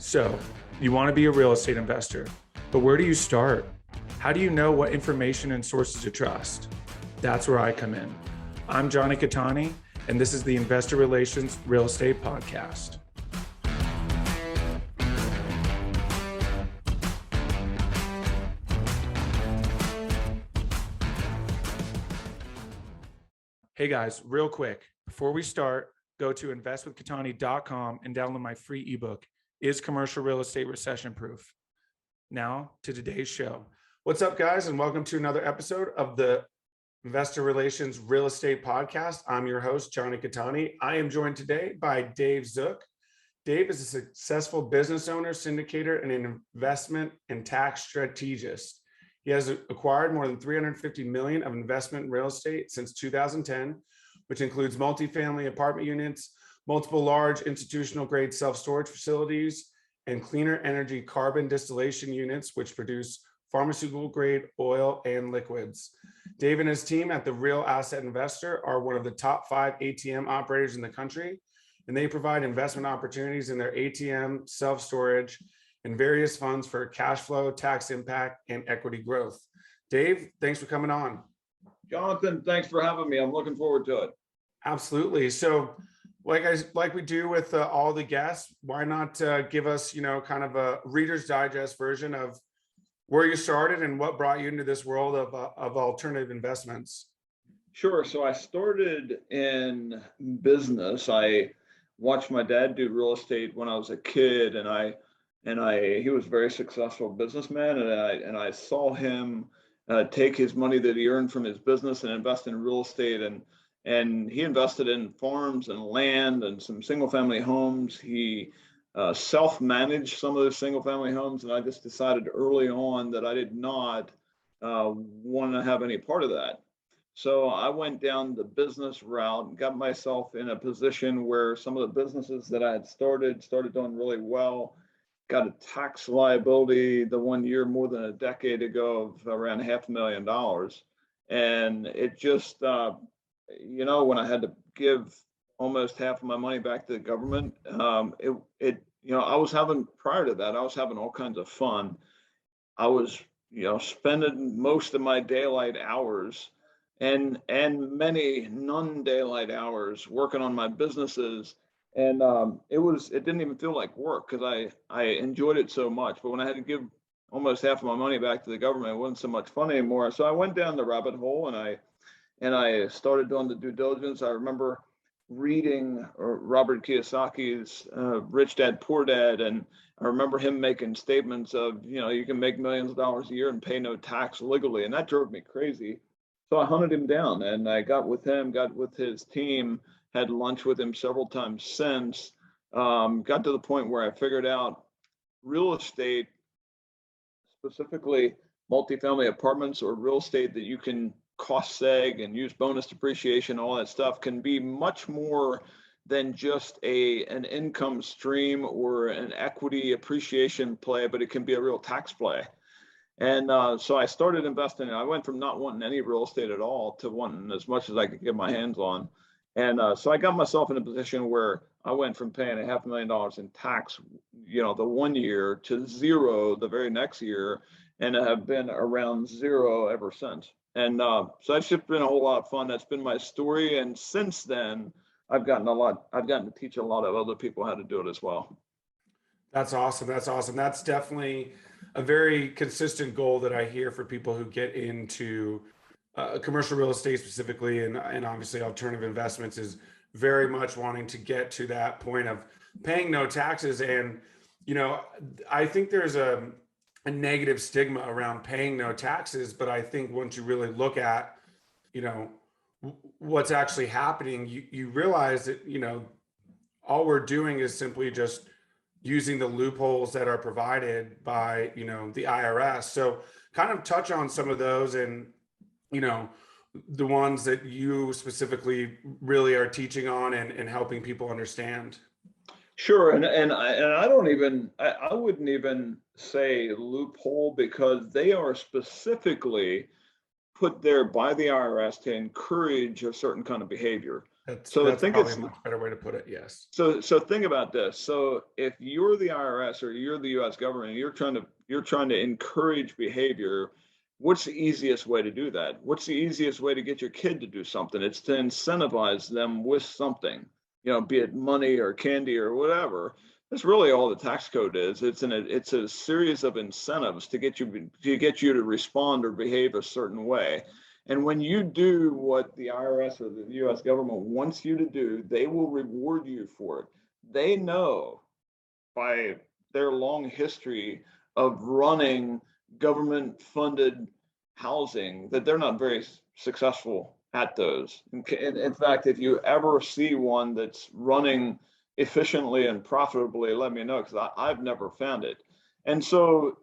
So, you want to be a real estate investor, but where do you start? How do you know what information and sources to trust? That's where I come in. I'm Jonny Cattani, and this is the Investor Relations Real Estate Podcast. Hey guys, real quick, before we start, go to investwithcattani.com and download my free ebook, Is Commercial Real Estate Recession Proof? Now to today's show. What's up, guys, and welcome to another episode of the Investor Relations Real Estate Podcast. I'm your host, Jonny Cattani. I am joined today by Dave Zook. Dave is a successful business owner, syndicator, and an investment and tax strategist. He has acquired more than 350 million of investment in real estate since 2010, which includes multifamily apartment units, multiple large institutional grade self-storage facilities, and cleaner energy carbon distillation units, which produce pharmaceutical grade oil and liquids. Dave and his team at the Real Asset Investor are one of the top 5 ATM operators in the country, and they provide investment opportunities in their ATM, self-storage, and various funds for cash flow, tax impact, and equity growth. Dave, thanks for coming on. Jonathan, thanks for having me. I'm looking forward to it. Absolutely. So like we do with all the guests, why not give us, kind of a Reader's Digest version of where you started and what brought you into this world of alternative investments? Sure. So I started in business. I watched my dad do real estate when I was a kid, and he was a very successful businessman, and I saw him take his money that he earned from his business and invest in real estate, and he invested in farms and land and some single family homes. He self-managed some of those single family homes, and I just decided early on that I did not want to have any part of that. So I went down the business route and got myself in a position where some of the businesses that I had started doing really well. Got a tax liability the one year more than a decade ago of around $500,000. And it just, when I had to give almost half of my money back to the government, I was prior to that, I was having all kinds of fun. I was, spending most of my daylight hours and many non-daylight hours working on my businesses. And it didn't even feel like work because I enjoyed it so much. But when I had to give almost half of my money back to the government, it wasn't so much fun anymore. So I went down the rabbit hole and I started doing the due diligence. I remember reading Robert Kiyosaki's Rich Dad, Poor Dad. And I remember him making statements of, you can make millions of dollars a year and pay no tax legally. And that drove me crazy. So I hunted him down and I got with his team, had lunch with him several times since, got to the point where I figured out real estate, specifically multifamily apartments or real estate that you can cost seg and use bonus depreciation, all that stuff can be much more than just an income stream or an equity appreciation play, but it can be a real tax play. And so I started investing. I went from not wanting any real estate at all to wanting as much as I could get my hands on. And so I got myself in a position where I went from paying $500,000 in tax, the one year to zero the very next year, and I have been around zero ever since. And so it's just been a whole lot of fun. That's been my story. And since then, I've gotten to teach a lot of other people how to do it as well. That's awesome. That's definitely a very consistent goal that I hear for people who get into commercial real estate specifically, and obviously alternative investments, is very much wanting to get to that point of paying no taxes. And, I think there's a negative stigma around paying no taxes, but I think once you really look at, what's actually happening, you realize that, all we're doing is simply just using the loopholes that are provided by, the IRS. So kind of touch on some of those and, the ones that you specifically really are teaching on and helping people understand. Sure. And I wouldn't even say loophole, because they are specifically put there by the IRS to encourage a certain kind of behavior. That's probably a much better way to put it. Yes. So think about this. So if you're the IRS or you're the US government, and you're trying to encourage behavior, what's the easiest way to do that? What's the easiest way to get your kid to do something? It's to incentivize them with something, be it money or candy or whatever. That's really all the tax code is. It's a series of incentives to get you to respond or behave a certain way. And when you do what the IRS or the US government wants you to do, they will reward you for it. They know by their long history of running government funded housing that they're not very successful at those. In fact, if you ever see one that's running efficiently and profitably, let me know, because I've never found it. And so,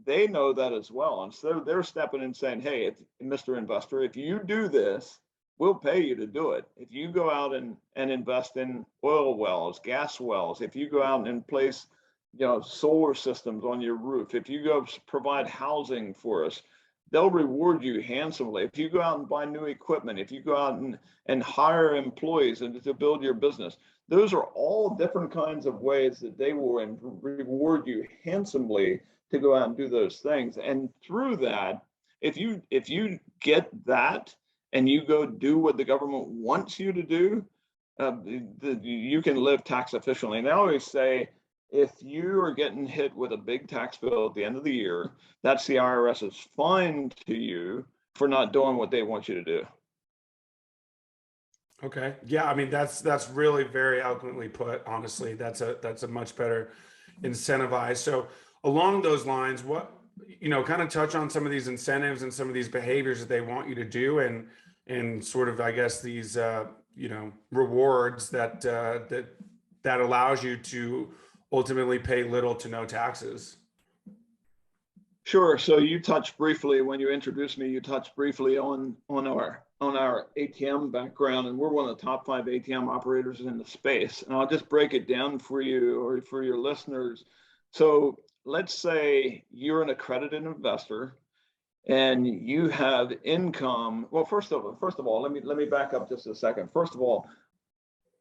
they know that as well. And so they're stepping in saying, hey, Mr. Investor, if you do this, we'll pay you to do it. If you go out and invest in oil wells, gas wells, if you go out and place, solar systems on your roof, if you go provide housing for us, they'll reward you handsomely. If you go out and buy new equipment, if you go out and hire employees and to build your business, those are all different kinds of ways that they will reward you handsomely to go out and do those things. And through that, if you get that and you go do what the government wants you to do, you can live tax efficiently. And I always say, if you are getting hit with a big tax bill at the end of the year, that's the IRS's fine to you for not doing what they want you to do. Okay. Yeah. I mean, that's really very eloquently put. Honestly, that's a much better incentivized. So along those lines, what, kind of touch on some of these incentives and some of these behaviors that they want you to do, and sort of, I guess, these, rewards that allows you to ultimately pay little to no taxes. Sure. So you touched briefly when you introduced me. You touched briefly on our ATM background, and we're one of the top 5 ATM operators in the space. And I'll just break it down for you or for your listeners. So let's say you're an accredited investor, and you have income. Well, first of all, let me back up just a second. First of all,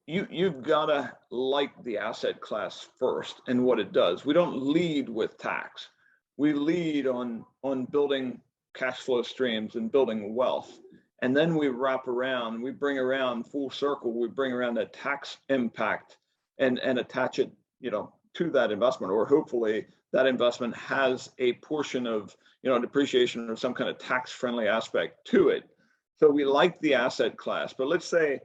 you've got to like the asset class first and what it does. We don't lead with tax. We lead on building cash flow streams and building wealth. And then we wrap around, we bring around full circle, we bring around that tax impact and attach it, to that investment, or hopefully that investment has a portion of, depreciation or some kind of tax-friendly aspect to it. So we like the asset class. But let's say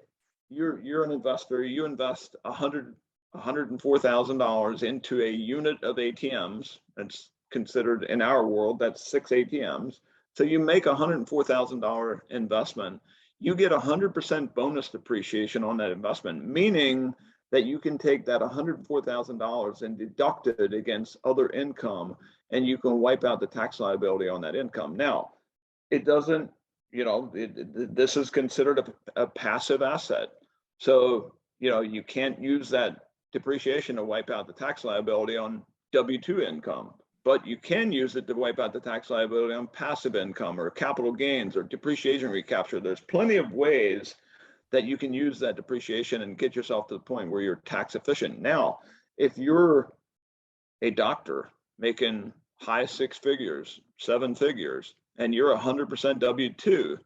you're an investor, you invest $104,000 into a unit of ATMs. That's considered, in our world, that's 6 ATMs. So you make a $104,000 investment, you get 100% bonus depreciation on that investment, meaning that you can take that $104,000 and deduct it against other income, and you can wipe out the tax liability on that income. Now, it doesn't, this is considered a passive asset. So, you can't use that depreciation to wipe out the tax liability on W-2 income, but you can use it to wipe out the tax liability on passive income or capital gains or depreciation recapture. There's plenty of ways that you can use that depreciation and get yourself to the point where you're tax efficient. Now, if you're a doctor making high 6 figures, 7 figures, and you're 100% W-2,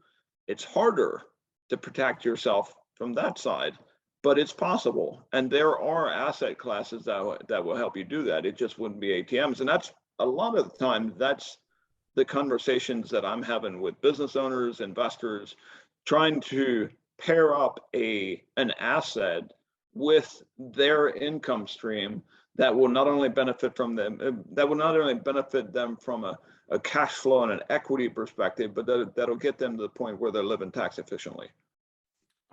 it's harder to protect yourself from that side, but it's possible. And there are asset classes that will help you do that. It just wouldn't be ATMs. And that's a lot of the time, that's the conversations that I'm having with business owners, investors, trying to pair up an asset with their income stream that will not only benefit from them, from a cash flow and an equity perspective, but that'll get them to the point where they're living tax efficiently.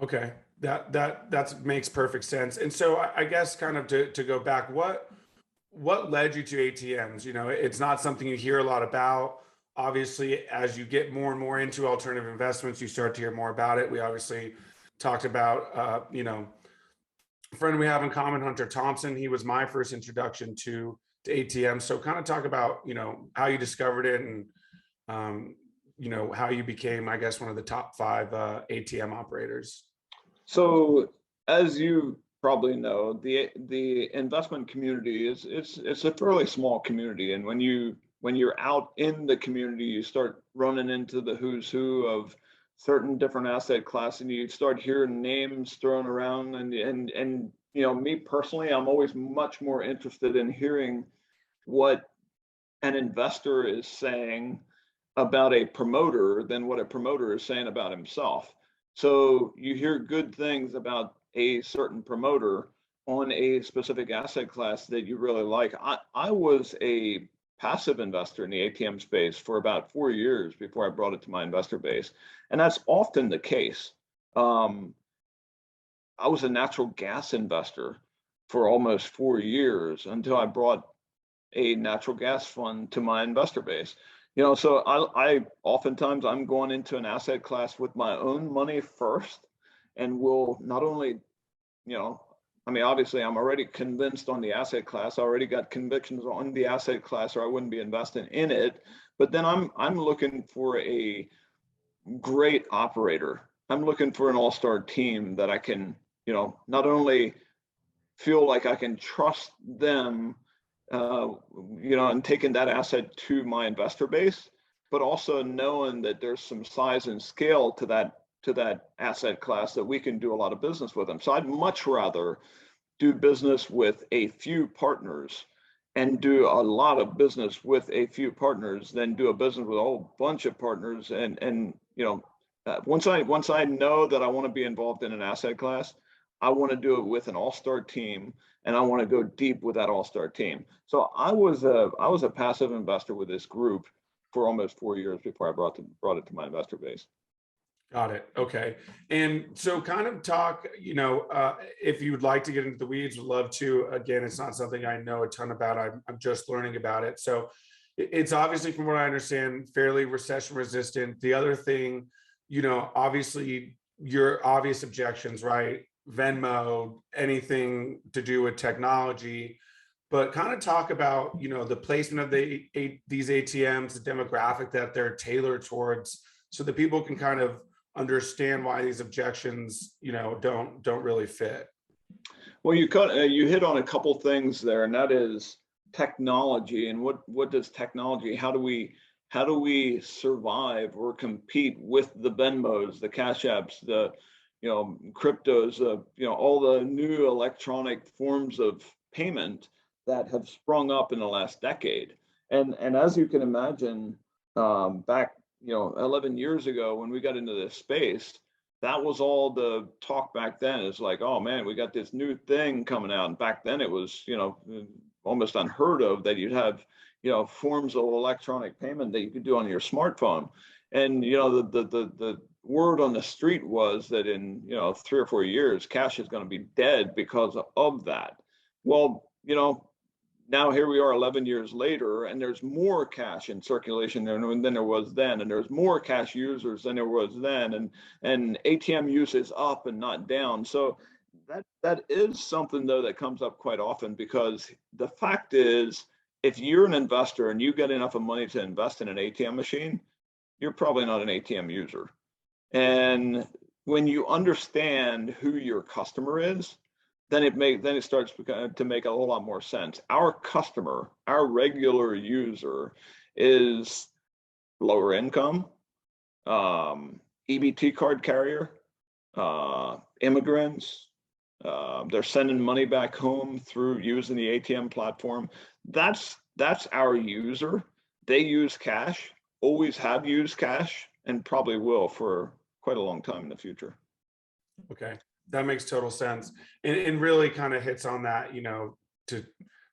Okay, that makes perfect sense. And so I guess kind of to go back, what led you to ATMs? It's not something you hear a lot about. Obviously, as you get more and more into alternative investments, you start to hear more about it. We obviously talked about, a friend we have in common, Hunter Thompson. He was my first introduction to ATMs. So kind of talk about, how you discovered it and, how you became, I guess, one of the top 5 ATM operators. So as you probably know, the investment community is it's a fairly small community, and when you're out in the community, you start running into the who's who of certain different asset classes, and you start hearing names thrown around, and you know, me personally, I'm always much more interested in hearing what an investor is saying about a promoter than what a promoter is saying about himself. So you hear good things about a certain promoter on a specific asset class that you really like. I was a passive investor in the ATM space for about 4 years before I brought it to my investor base. And that's often the case. I was a natural gas investor for almost 4 years until I brought a natural gas fund to my investor base. You know, so I oftentimes I'm going into an asset class with my own money first, and will not only, you know, I mean, obviously I'm already convinced on the asset class. I already got convictions on the asset class, or I wouldn't be investing in it. But then I'm looking for a great operator. I'm looking for an all-star team that I can, you know, not only feel like I can trust them, you know, and taking that asset to my investor base, but also knowing that there's some size and scale to that asset class that we can do a lot of business with them. So I'd much rather do business with a few partners and do a lot of business with a few partners than do a business with a whole bunch of partners. And you know, once I know that I want to be involved in an asset class, I want to do it with an all-star team, and I want to go deep with that all-star team. So I was a passive investor with this group for almost 4 years before I brought it to my investor base. Got it. Okay. And so kind of talk, you know, if you would like to get into the weeds, would love to. Again, it's not something I know a ton about. I'm just learning about it. So it's obviously, from what I understand, fairly recession resistant. The other thing, you know, obviously your obvious objections, right? Venmo, anything to do with technology, but kind of talk about, you know, the placement of these ATMs, the demographic that they're tailored towards, so that people can kind of understand why these objections, you know, don't really fit. Well, you hit on a couple things there, and that is technology. And what does technology? How do we survive or compete with the Venmos, the Cash Apps, the, you know, cryptos, you know, all the new electronic forms of payment that have sprung up in the last decade? And as you can imagine, back, you know, 11 years ago when we got into this space, that was all the talk back then. It's like, oh man, we got this new thing coming out. And back then it was, you know, almost unheard of that you'd have, you know, forms of electronic payment that you could do on your smartphone. And, you know, the word on the street was that in, you know, 3 or 4 years, cash is going to be dead because of that. Well, you know, now here we are 11 years later, and there's more cash in circulation than there was then, and there's more cash users than there was then, and ATM use is up and not down. So that is something, though, that comes up quite often, because the fact is, if you're an investor and you get enough of money to invest in an ATM machine, you're probably not an ATM user. And when you understand who your customer is, then it starts to make a whole lot more sense. Our customer, our regular user, is lower income, EBT card carrier, immigrants. They're sending money back home through using the ATM platform. That's our user. They use cash, always have used cash, and probably will for quite a long time in the future. Okay. That makes total sense. And really kind of hits on that, you know,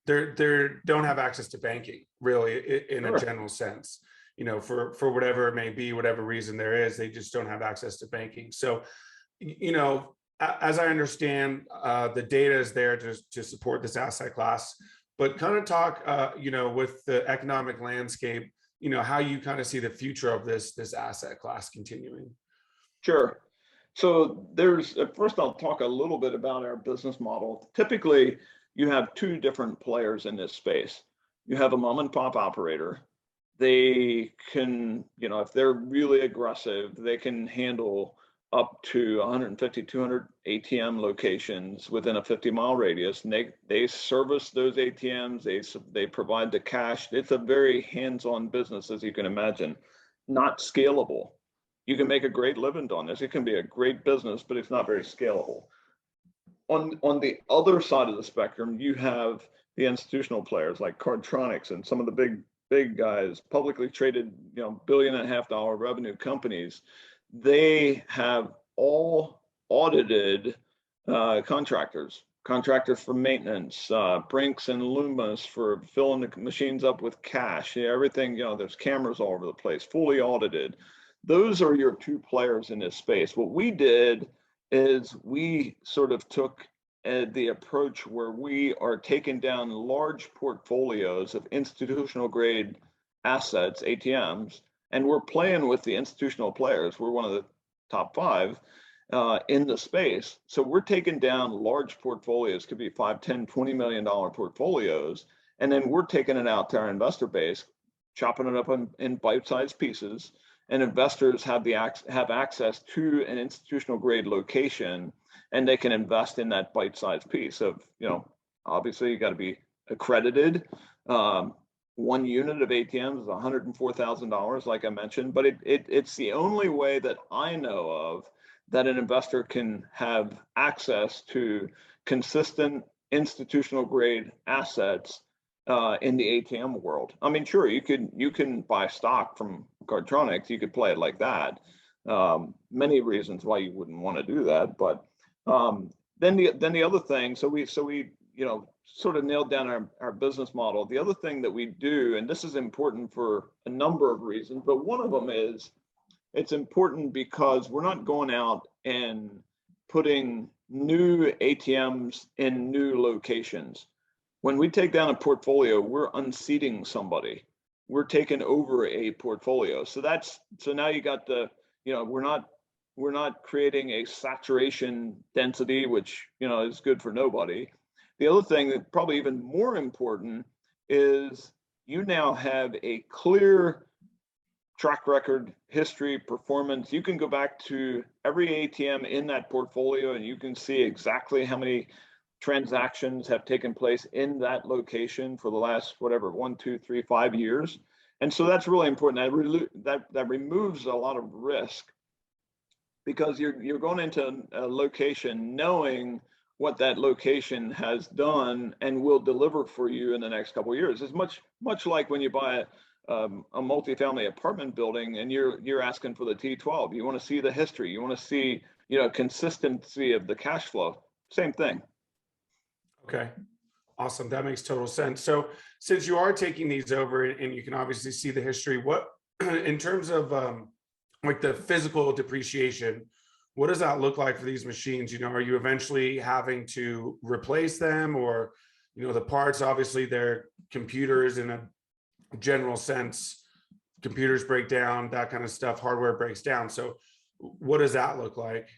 they don't have access to banking really in a general sense, you know, for whatever it may be, whatever reason there is, they just don't have access to banking. So, you know, as I understand, the data is there to support this asset class, but kind of talk, you know, with the economic landscape, you know, how you kind of see the future of this asset class continuing. Sure. So first I'll talk a little bit about our business model. Typically, you have two different players in this space. You have a mom and pop operator. They can, you know, if they're really aggressive, they can handle up to 150, 200 ATM locations within a 50-mile radius. And they service those ATMs. They provide the cash. It's a very hands-on business, as you can imagine, not scalable. You can make a great living on this. It can be a great business, but it's not very scalable. On the other side of the spectrum, you have the institutional players like Cardtronics and some of the big guys, publicly traded, $1.5 billion revenue companies. They have all audited contractors for maintenance, Brinks and Loomis for filling the machines up with cash. Everything, there's cameras all over the place, fully audited. Those are your two players in this space. What we did is we sort of took the approach where we are taking down large portfolios of institutional grade assets, ATMs, and we're playing with the institutional players. We're one of the top 5 in the space. So we're taking down large portfolios, could be $5, $10, $20 million portfolios. And then we're taking it out to our investor base, chopping it up in bite-sized pieces. And investors have access to an institutional grade location, and they can invest in that bite-sized piece of, obviously you got to be accredited. One unit of ATMs is $104,000, like I mentioned, but it's the only way that I know of that an investor can have access to consistent institutional grade assets in the ATM world. I mean, sure, you can buy stock from Cardtronics, you could play it like that. Many reasons why you wouldn't want to do that, but then the other thing, so we sort of nailed down our business model. The other thing that we do, and this is important for a number of reasons, but one of them is it's important because we're not going out and putting new ATMs in new locations. When we take down a portfolio, we're unseating somebody. We're taking over a portfolio. So now you got we're not creating a saturation density, which is good for nobody. The other thing that probably even more important is you now have a clear track record, history, performance. You can go back to every ATM in that portfolio and you can see exactly how many transactions have taken place in that location for the last, 1, 2, 3, 5 years. And so that's really important. That removes a lot of risk because you're going into a location knowing what that location has done and will deliver for you in the next couple of years. It's much like when you buy a multifamily apartment building and you're asking for the T12. You want to see the history. You want to see consistency of the cash flow. Same thing. Okay, awesome. That makes total sense. So since you are taking these over and you can obviously see the history, what in terms of like the physical depreciation, what does that look like for these machines? Are you eventually having to replace them, or the parts? Obviously, they're computers in a general sense. Computers break down, that kind of stuff. Hardware breaks down. So what does that look like?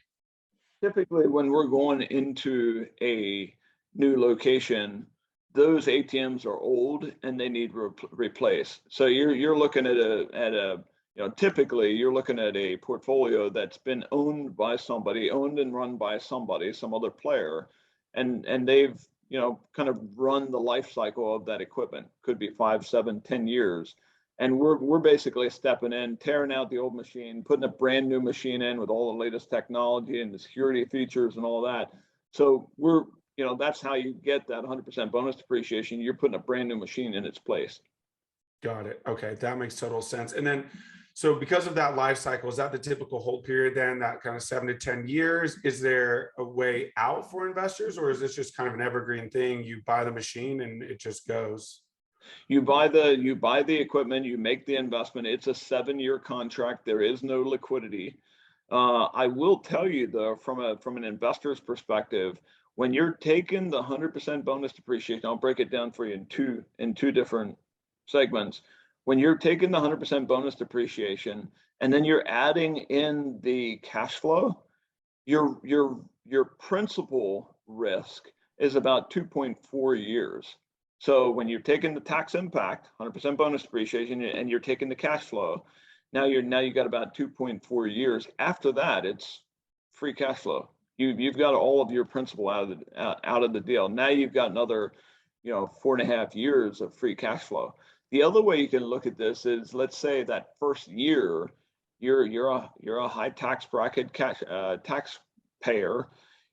Typically, when we're going into a new location, those ATMs are old and they need replaced. So you're looking at typically you're looking at a portfolio that's been owned and run by somebody, some other player, and they've kind of run the life cycle of that equipment. Could be 5, 7, 10 years, and we're basically stepping in, tearing out the old machine, putting a brand new machine in with all the latest technology and the security features and all that. So that's how you get that 100% bonus depreciation. You're putting a brand new machine in its place. Got it. Okay, that makes total sense. And then, so because of that life cycle, is that the typical hold period then, that kind of 7 to 10 years? Is there a way out for investors, or is this just kind of an evergreen thing? You buy the machine and it just goes? You buy the equipment, you make the investment. It's a 7-year contract. There is no liquidity. I will tell you though, from an investor's perspective, when you're taking the 100% bonus depreciation, I'll break it down for you in two different segments. When you're taking the 100% bonus depreciation and then you're adding in the cash flow, your principal risk is about 2.4 years. So when you're taking the tax impact, 100% bonus depreciation, and you're taking the cash flow, now you got about 2.4 years. After that, it's free cash flow. You've got all of your principal out of the deal. Now you've got another, 4.5 years of free cash flow. The other way you can look at this is, let's say that first year, you're a high tax bracket taxpayer.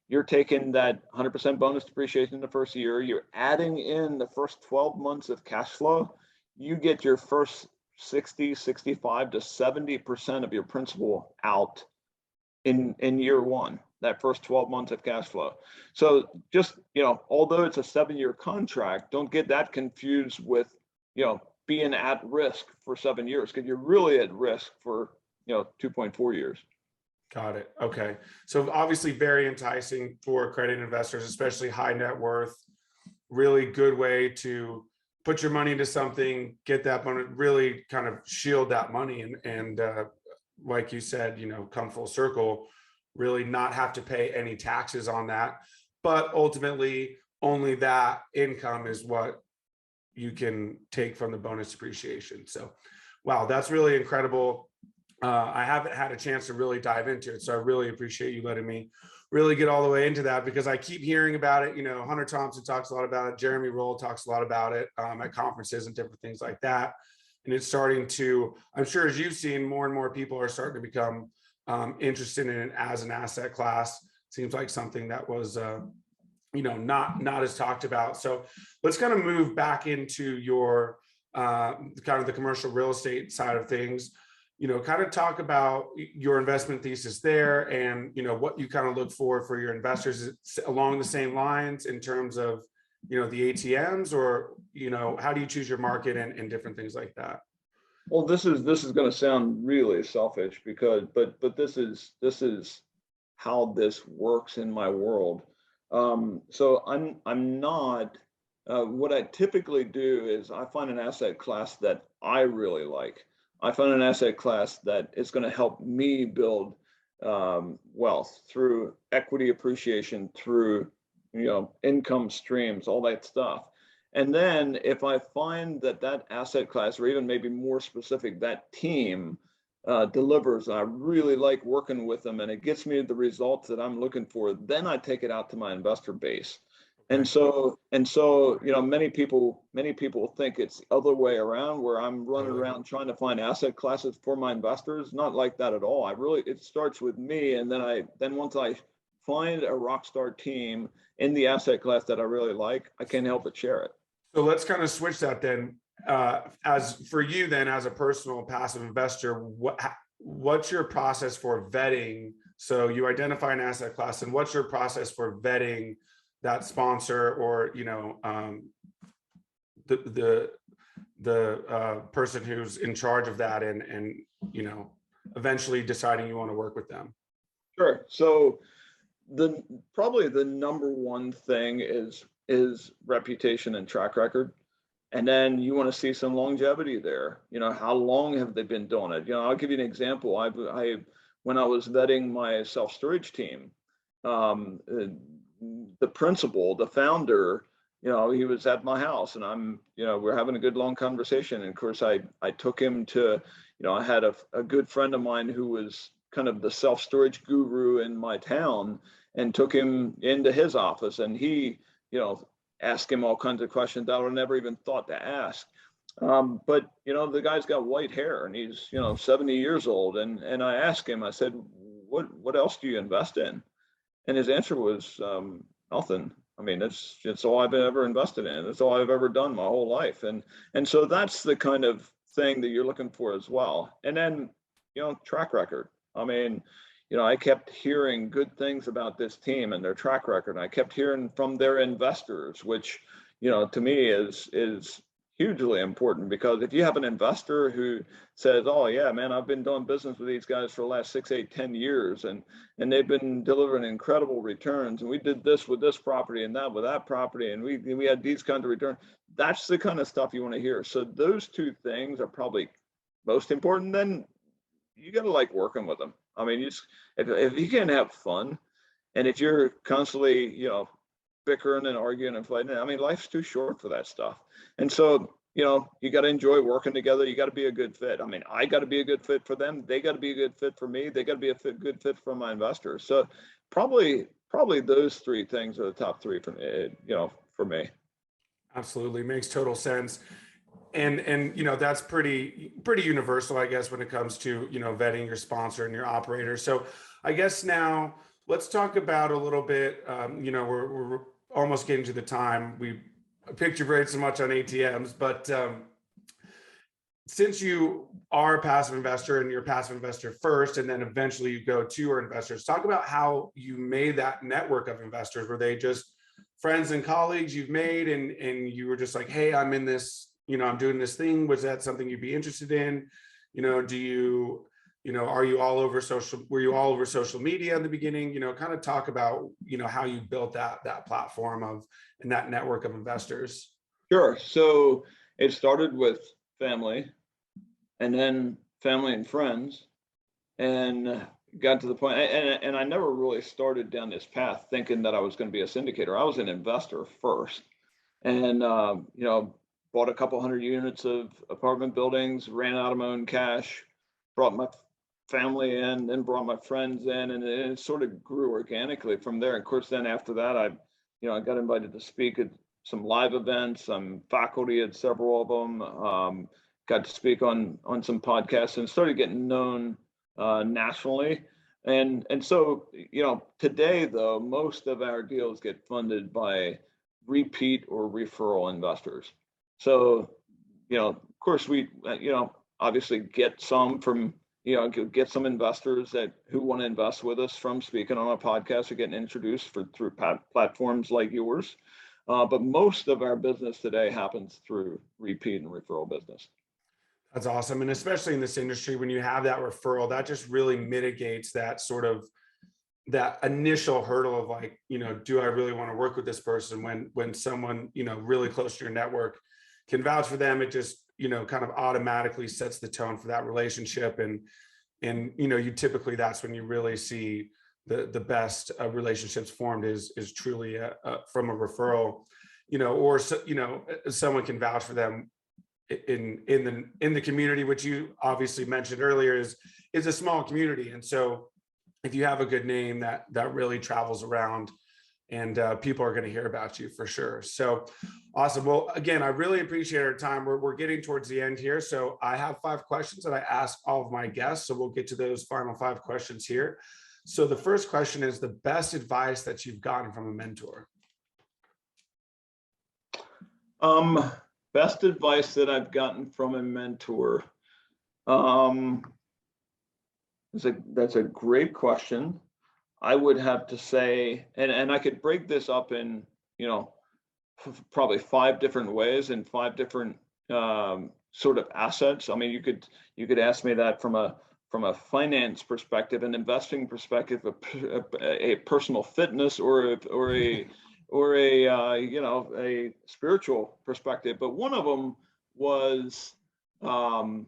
You're taking that 100% bonus depreciation in the first year. You're adding in the first 12 months of cash flow. You get your first 60, 65 to 70% of your principal out in year one, that first 12 months of cash flow. So just, although it's a 7-year contract, don't get that confused with, being at risk for 7 years, because you're really at risk for, 2.4 years. Got it. Okay. So obviously very enticing for credit investors, especially high net worth. Really good way to put your money into something, get that money, really kind of shield that money, and like you said, come full circle, really not have to pay any taxes on that. But ultimately, only that income is what you can take from the bonus depreciation. So, wow, that's really incredible. I haven't had a chance to really dive into it, so I really appreciate you letting me really get all the way into that, because I keep hearing about it. Hunter Thompson talks a lot about it. Jeremy Roll talks a lot about it at conferences and different things like that. And it's starting to, I'm sure as you've seen, more and more people are starting to become interested in it as an asset class. Seems like something that was, not as talked about. So let's kind of move back into your kind of the commercial real estate side of things. Kind of talk about your investment thesis there, and what you kind of look for your investors along the same lines in terms of the ATMs, or how do you choose your market and different things like that. Well, this is going to sound really selfish, because but this is how this works in my world. So I'm not. What I typically do is I find an asset class that I really like. I find an asset class that is going to help me build wealth through equity appreciation, through income streams, all that stuff. And then if I find that asset class, or even maybe more specific, that team delivers, and I really like working with them, and it gets me the results that I'm looking for, then I take it out to my investor base. And so, many people think it's the other way around, where I'm running around trying to find asset classes for my investors. Not like that at all. It starts with me, and then once I find a rock star team in the asset class that I really like, I can't help but share it. So let's kind of switch that then. As for you then, as a personal passive investor, what's your process for vetting? So you identify an asset class, and what's your process for vetting that sponsor, or the person who's in charge of that, and eventually deciding you want to work with them? Sure. So probably the number one thing is reputation and track record. And then you want to see some longevity there. How long have they been doing it? I'll give you an example. When I was vetting my self-storage team, the principal, the founder, he was at my house, and we're having a good long conversation. And of course, I took him to, I had a good friend of mine who was kind of the self-storage guru in my town, and took him into his office, and he, asked him all kinds of questions that I would never even thought to ask. But the guy's got white hair, and he's 70 years old, and I asked him, I said, what else do you invest in? And his answer was nothing. I mean, it's all I've ever invested in. It's all I've ever done my whole life. And so that's the kind of thing that you're looking for as well. And then, track record. I mean, I kept hearing good things about this team and their track record. I kept hearing from their investors, which, to me is hugely important, because if you have an investor who says, oh yeah, man, I've been doing business with these guys for the last 6, 8, 10 years, and they've been delivering incredible returns, and we did this with this property and that with that property, and we had these kinds of returns, that's the kind of stuff you want to hear. So those two things are probably most important. Then you got to like working with them. I mean, if you can't have fun, and if you're constantly, bickering and arguing and fighting, I mean, life's too short for that stuff. And so, you got to enjoy working together. You got to be a good fit. I mean, I got to be a good fit for them. They got to be a good fit for me. They got to be a good fit for my investors. So probably those three things are the top three for me, for me. Absolutely. Makes total sense. And that's pretty universal, I guess, when it comes to, vetting your sponsor and your operator. So I guess now let's talk about a little bit, we're almost getting to the time. We picked your brain so much on ATMs, but since you are a passive investor and you're a passive investor first, and then eventually you go to your investors, talk about how you made that network of investors. Were they just friends and colleagues you've made, and you were just like, hey, I'm in this, I'm doing this thing. Was that something you'd be interested in? Do you, are you all over were you all over social media in the beginning? Kind of talk about, how you built that platform and that network of investors. Sure. So it started with family, and then family and friends, and got to the point, and I never really started down this path thinking that I was going to be a syndicator. I was an investor first, and bought a couple hundred units of apartment buildings, ran out of my own cash, brought my family in, then brought my friends in, and it sort of grew organically from there. And of course, then after that, I got invited to speak at some live events. I'm faculty at several of them. Got to speak on some podcasts and started getting known nationally. And so, today though, most of our deals get funded by repeat or referral investors. So, of course we, obviously get some from, get some investors who want to invest with us from speaking on a podcast or getting introduced through platforms like yours. But most of our business today happens through repeat and referral business. That's awesome. And especially in this industry, when you have that referral, that just really mitigates that sort of that initial hurdle of like, do I really want to work with this person? When someone, really close to your network can vouch for them, it just, kind of automatically sets the tone for that relationship. And you typically, that's when you really see the best relationships formed is truly from a referral, or someone can vouch for them in the community, which you obviously mentioned earlier is a small community. And so if you have a good name, that really travels around, and people are going to hear about you for sure. So awesome. Well, again, I really appreciate our time. We're getting towards the end here. So I have 5 questions that I ask all of my guests. So we'll get to those final 5 questions here. So the first question is the best advice that you've gotten from a mentor. Best advice that I've gotten from a mentor. That's a great question. I would have to say, and I could break this up in, probably 5 different ways and 5 different sort of assets. I mean, you could ask me that from a finance perspective, an investing perspective, a personal fitness, or a spiritual perspective. But one of them was, influence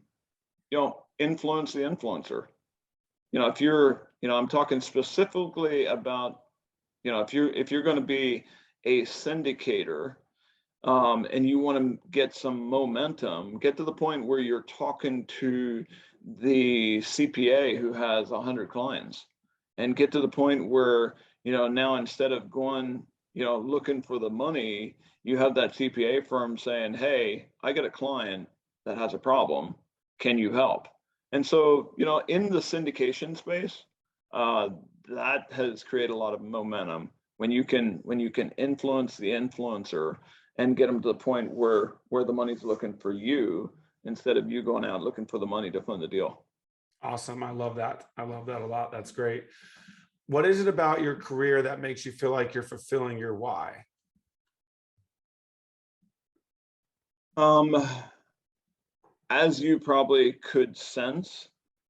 the influencer. If you're, I'm talking specifically about, if you're going to be a syndicator, and you want to get some momentum, get to the point where you're talking to the CPA who has 100 clients, and get to the point where, now instead of going, looking for the money, you have that CPA firm saying, hey, I got a client that has a problem. Can you help? And so, in the syndication space, that has created a lot of momentum when you can influence the influencer and get them to the point where the money's looking for you instead of you going out looking for the money to fund the deal. Awesome. I love that. I love that a lot. That's great. What is it about your career that makes you feel like you're fulfilling your why? As you probably could sense,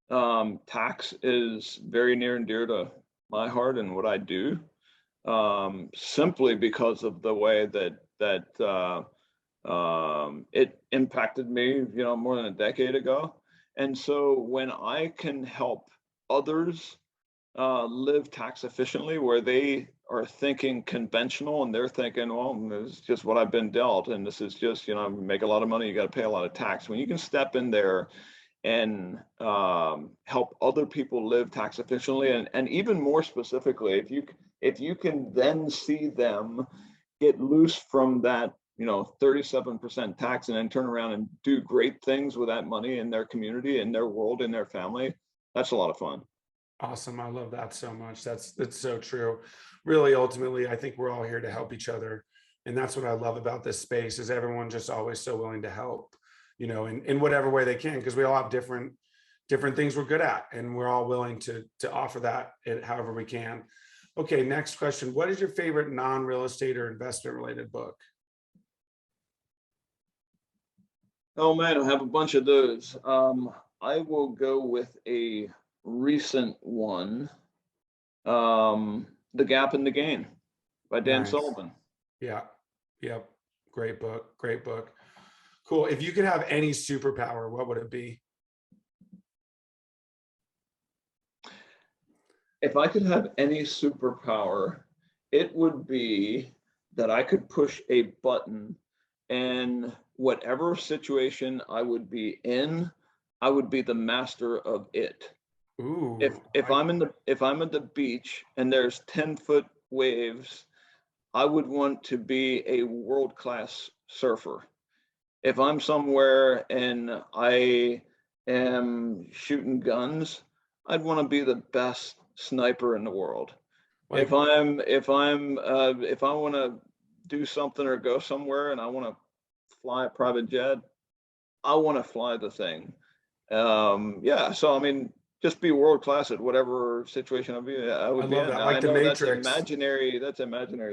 tax is very near and dear to my heart and what I do, simply because of the way that it impacted me, more than a decade ago. And so when I can help others live tax efficiently, where they are thinking conventional, and they're thinking, well, this is just what I've been dealt, and this is just, you know, I make a lot of money, you got to pay a lot of tax. When you can step in there and help other people live tax efficiently, and even more specifically, if you can then see them get loose from that, you know, 37% tax, and then turn around and do great things with that money in their community, in their world, in their family, that's a lot of fun. Awesome. I love that so much. That's so true. Really, ultimately, I think we're all here to help each other. And that's what I love about this space, is everyone just always so willing to help, you know, in whatever way they can, because we all have different things we're good at, and we're all willing to offer that however we can. Okay, next question. What is your favorite non-real estate or investment related book? Oh man, I have a bunch of those. I will go with a recent one, The Gap and the Gain by Dan Nice. Sullivan. Yeah. Yep. Great book. Great book. Cool. If you could have any superpower, what would it be? If I could have any superpower, it would be that I could push a button, and whatever situation I would be in, I would be the master of it. Ooh. If I'm at the beach and there's 10-foot waves, I would want to be a world-class surfer. If I'm somewhere and I am shooting guns, I'd want to be the best sniper in the world. Like, If I want to do something or go somewhere and I want to fly a private jet, I want to fly the thing. Yeah, so I mean, just be world class at whatever situation I would I be love in. that. Now, Like I the know that's Matrix. imaginary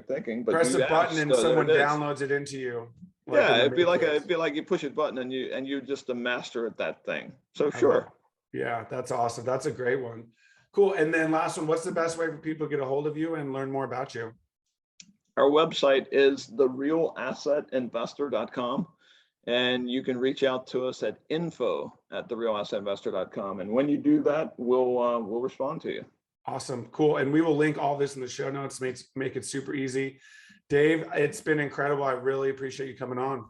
thinking, but Press you a button asked, and so there someone it is. downloads it into you. Like Yeah, in the Matrix. it'd be like you push a button and you're just a master at that thing. So I love sure. Yeah, that's awesome. That's a great one. Cool. And then last one, what's the best way for people to get a hold of you and learn more about you? Our website is therealassetinvestor.com, and you can reach out to us at info@therealassetinvestor.com. And when you do that, we'll respond to you. Awesome. Cool. And we will link all this in the show notes, make it super easy. Dave, it's been incredible. I really appreciate you coming on.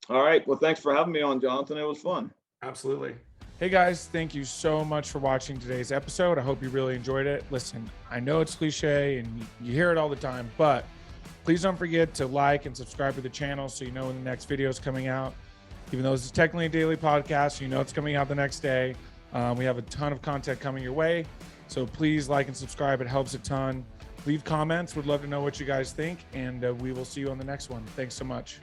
All right. Well, thanks for having me on, Jonathan. It was fun. Absolutely. Hey guys, thank you so much for watching today's episode. I hope you really enjoyed it. Listen, I know it's cliche and you hear it all the time, but please don't forget to like and subscribe to the channel so you know when the next video is coming out. Even though this is technically a daily podcast, you know it's coming out the next day. We have a ton of content coming your way. So please like and subscribe. It helps a ton. Leave comments. Would love to know what you guys think. And we will see you on the next one. Thanks so much.